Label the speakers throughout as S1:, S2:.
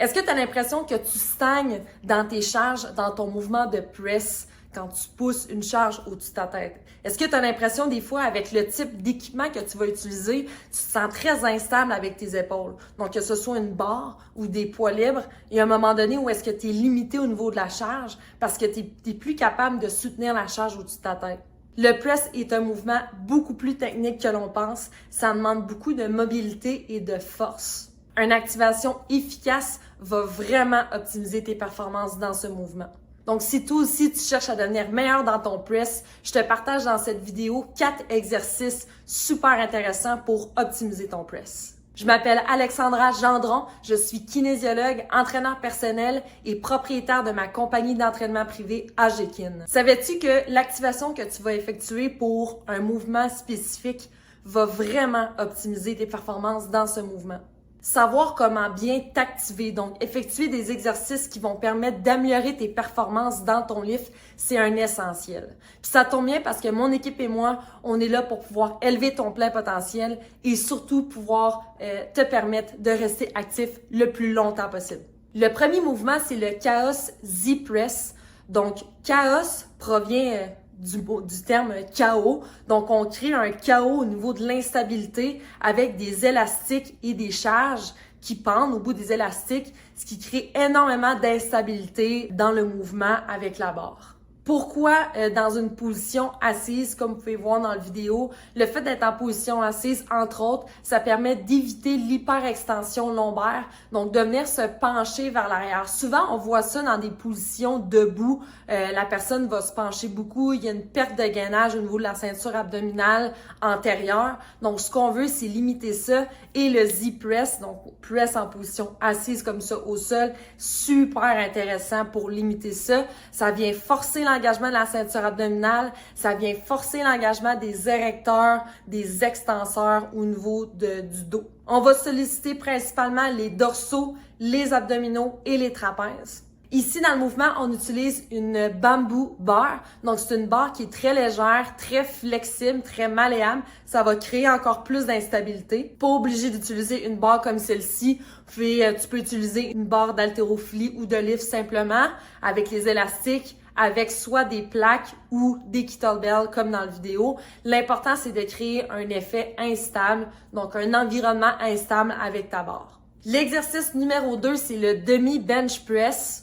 S1: Est-ce que tu as l'impression que tu stagnes dans tes charges, dans ton mouvement de press quand tu pousses une charge au-dessus de ta tête? Est-ce que tu as l'impression des fois avec le type d'équipement que tu vas utiliser, tu te sens très instable avec tes épaules? Donc que ce soit une barre ou des poids libres, il y a un moment donné où est-ce que tu es limité au niveau de la charge parce que tu n'es plus capable de soutenir la charge au-dessus de ta tête. Le press est un mouvement beaucoup plus technique que l'on pense. Ça demande beaucoup de mobilité et de force. Une activation efficace va vraiment optimiser tes performances dans ce mouvement. Donc, si toi aussi tu cherches à devenir meilleur dans ton press, je te partage dans cette vidéo 4 exercices super intéressants pour optimiser ton press. Je m'appelle Alexandra Gendron, je suis kinésiologue, entraîneur personnel et propriétaire de ma compagnie d'entraînement privé AGKIN. Savais-tu que l'activation que tu vas effectuer pour un mouvement spécifique va vraiment optimiser tes performances dans ce mouvement? Savoir comment bien t'activer, donc effectuer des exercices qui vont permettre d'améliorer tes performances dans ton lift, c'est un essentiel. Puis ça tombe bien parce que mon équipe et moi, on est là pour pouvoir élever ton plein potentiel et surtout pouvoir te permettre de rester actif le plus longtemps possible. Le premier mouvement, c'est le Chaos Z-Press. Donc, chaos provient du terme chaos. Donc, on crée un chaos au niveau de l'instabilité avec des élastiques et des charges qui pendent au bout des élastiques, ce qui crée énormément d'instabilité dans le mouvement avec la barre. Pourquoi dans une position assise, comme vous pouvez voir dans la vidéo, le fait d'être en position assise, entre autres, ça permet d'éviter l'hyperextension lombaire, donc de venir se pencher vers l'arrière. Souvent, on voit ça dans des positions debout. La personne va se pencher beaucoup, il y a une perte de gainage au niveau de la ceinture abdominale antérieure. Donc, ce qu'on veut, c'est limiter ça. Et le Z-Press, donc press en position assise comme ça au sol, super intéressant pour limiter ça. Ça vient forcer l'engagement de la ceinture abdominale, ça vient forcer l'engagement des érecteurs, des extenseurs au niveau du dos. On va solliciter principalement les dorsaux, les abdominaux et les trapèzes. Ici, dans le mouvement, on utilise une bamboo bar. Donc, c'est une barre qui est très légère, très flexible, très malléable. Ça va créer encore plus d'instabilité. Pas obligé d'utiliser une barre comme celle-ci. Tu peux utiliser une barre d'haltérophilie ou de lift simplement avec les élastiques, avec soit des plaques ou des kettlebells comme dans la vidéo. L'important, c'est de créer un effet instable, donc un environnement instable avec ta barre. L'exercice numéro 2, c'est le demi-bench press.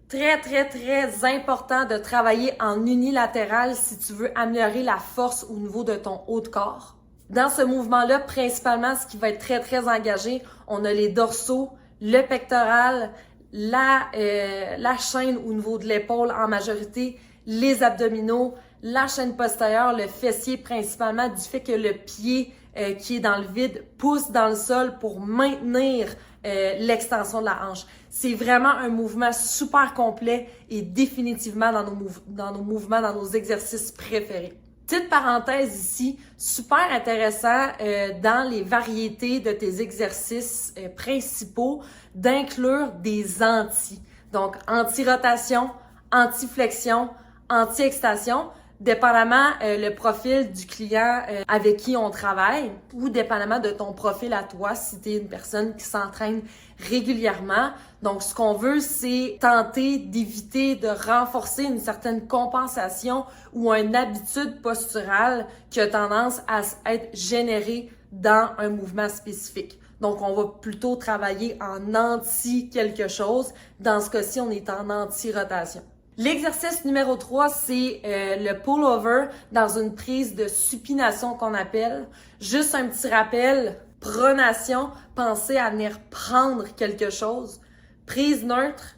S1: Très, très, très important de travailler en unilatéral si tu veux améliorer la force au niveau de ton haut de corps. Dans ce mouvement-là, principalement, ce qui va être très, très engagé, on a les dorsaux, le pectoral, la chaîne au niveau de l'épaule en majorité, les abdominaux, la chaîne postérieure, le fessier principalement du fait que le pied qui est dans le vide pousse dans le sol pour maintenir l'extension de la hanche. C'est vraiment un mouvement super complet et définitivement dans nos mouvements, dans nos exercices préférés. Petite parenthèse ici, super intéressant dans les variétés de tes exercices principaux d'inclure des anti. Donc, anti-rotation, anti-flexion, anti-extension, dépendamment le profil du client avec qui on travaille ou dépendamment de ton profil à toi si tu es une personne qui s'entraîne régulièrement. Donc, ce qu'on veut, c'est tenter d'éviter de renforcer une certaine compensation ou une habitude posturale qui a tendance à être générée dans un mouvement spécifique. Donc, on va plutôt travailler en anti quelque chose. Dans ce cas-ci, on est en anti-rotation. L'exercice numéro 3, c'est le pull-over dans une prise de supination qu'on appelle. Juste un petit rappel, pronation, pensez à venir prendre quelque chose. Prise neutre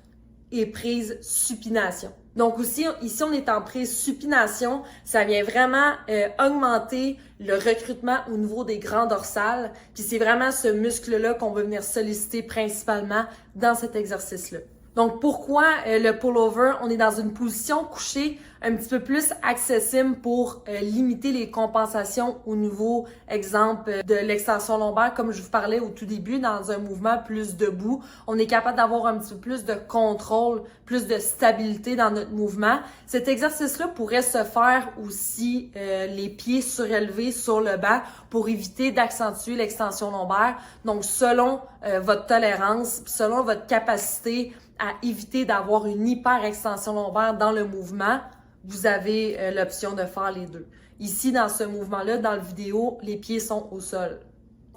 S1: et prise supination. Donc aussi, ici, on est en prise supination. Ça vient vraiment augmenter le recrutement au niveau des grands dorsales. Puis c'est vraiment ce muscle-là qu'on va venir solliciter principalement dans cet exercice-là. Donc, pourquoi le pullover? On est dans une position couchée un petit peu plus accessible pour limiter les compensations au niveau, exemple, de l'extension lombaire. Comme je vous parlais au tout début, dans un mouvement plus debout, on est capable d'avoir un petit peu plus de contrôle, plus de stabilité dans notre mouvement. Cet exercice-là pourrait se faire aussi les pieds surélevés sur le banc pour éviter d'accentuer l'extension lombaire. Donc, selon votre tolérance, selon votre capacité à éviter d'avoir une hyper-extension lombaire dans le mouvement, vous avez l'option de faire les deux. Ici, dans ce mouvement-là, dans la vidéo, les pieds sont au sol.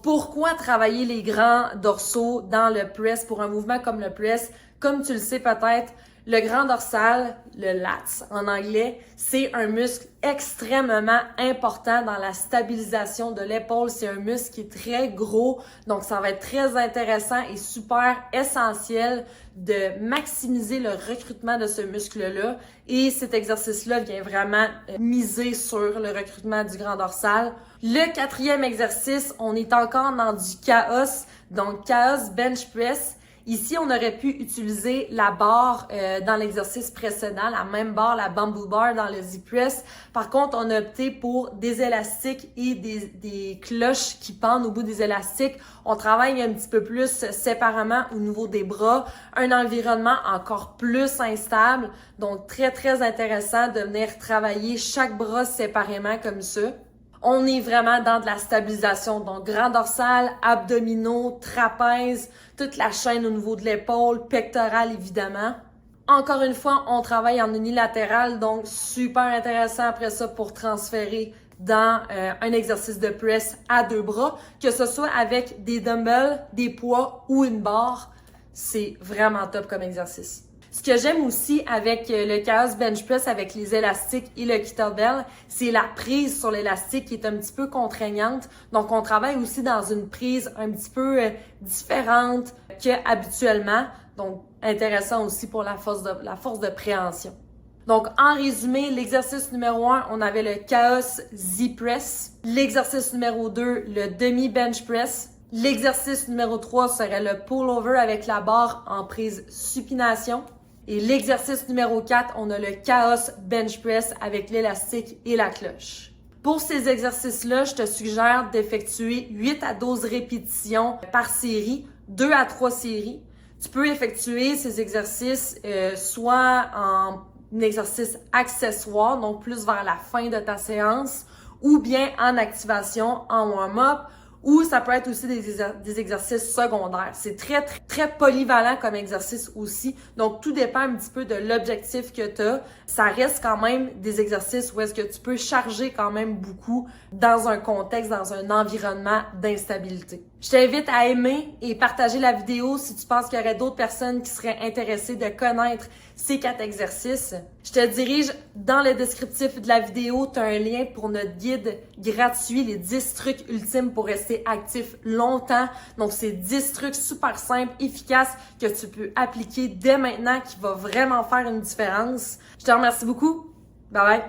S1: Pourquoi travailler les grands dorsaux dans le press pour un mouvement comme le press? Comme tu le sais peut-être, le grand dorsal, le lats en anglais, c'est un muscle extrêmement important dans la stabilisation de l'épaule. C'est un muscle qui est très gros, donc ça va être très intéressant et super essentiel de maximiser le recrutement de ce muscle-là. Et cet exercice-là vient vraiment miser sur le recrutement du grand dorsal. Le quatrième exercice, on est encore dans du chaos, donc chaos bench press. Ici, on aurait pu utiliser la barre dans l'exercice précédent, la même barre, la bamboo bar dans le Z-Press. Par contre, on a opté pour des élastiques et des cloches qui pendent au bout des élastiques. On travaille un petit peu plus séparément au niveau des bras, un environnement encore plus instable. Donc, très, très intéressant de venir travailler chaque bras séparément comme ça. On est vraiment dans de la stabilisation, donc grand dorsal, abdominaux, trapèze, toute la chaîne au niveau de l'épaule, pectorale évidemment. Encore une fois, on travaille en unilatéral, donc super intéressant après ça pour transférer dans un exercice de press à deux bras, que ce soit avec des dumbbells, des poids ou une barre. C'est vraiment top comme exercice. Ce que j'aime aussi avec le chaos bench press avec les élastiques et le kettlebell, c'est la prise sur l'élastique qui est un petit peu contraignante. Donc, on travaille aussi dans une prise un petit peu différente qu'habituellement. Donc, intéressant aussi pour la force de préhension. Donc, en résumé, l'exercice numéro 1, on avait le chaos Z-press. L'exercice numéro 2, le demi-bench press. L'exercice numéro 3 serait le pullover avec la barre en prise supination. Et l'exercice numéro 4, on a le chaos bench press avec l'élastique et la cloche. Pour ces exercices-là, je te suggère d'effectuer 8 à 12 répétitions par série, 2 à 3 séries. Tu peux effectuer ces exercices soit en exercice accessoire, donc plus vers la fin de ta séance, ou bien en activation, en warm-up, ou ça peut être aussi des exercices secondaires. C'est très, très, très polyvalent comme exercice aussi. Donc, tout dépend un petit peu de l'objectif que tu as. Ça reste quand même des exercices où est-ce que tu peux charger quand même beaucoup dans un contexte, dans un environnement d'instabilité. Je t'invite à aimer et partager la vidéo si tu penses qu'il y aurait d'autres personnes qui seraient intéressées de connaître ces 4 exercices. Je te dirige dans le descriptif de la vidéo. Tu as un lien pour notre guide gratuit, les 10 trucs ultimes pour rester actif longtemps. Donc, c'est 10 trucs super simples, efficaces que tu peux appliquer dès maintenant qui va vraiment faire une différence. Je te remercie beaucoup. Bye bye!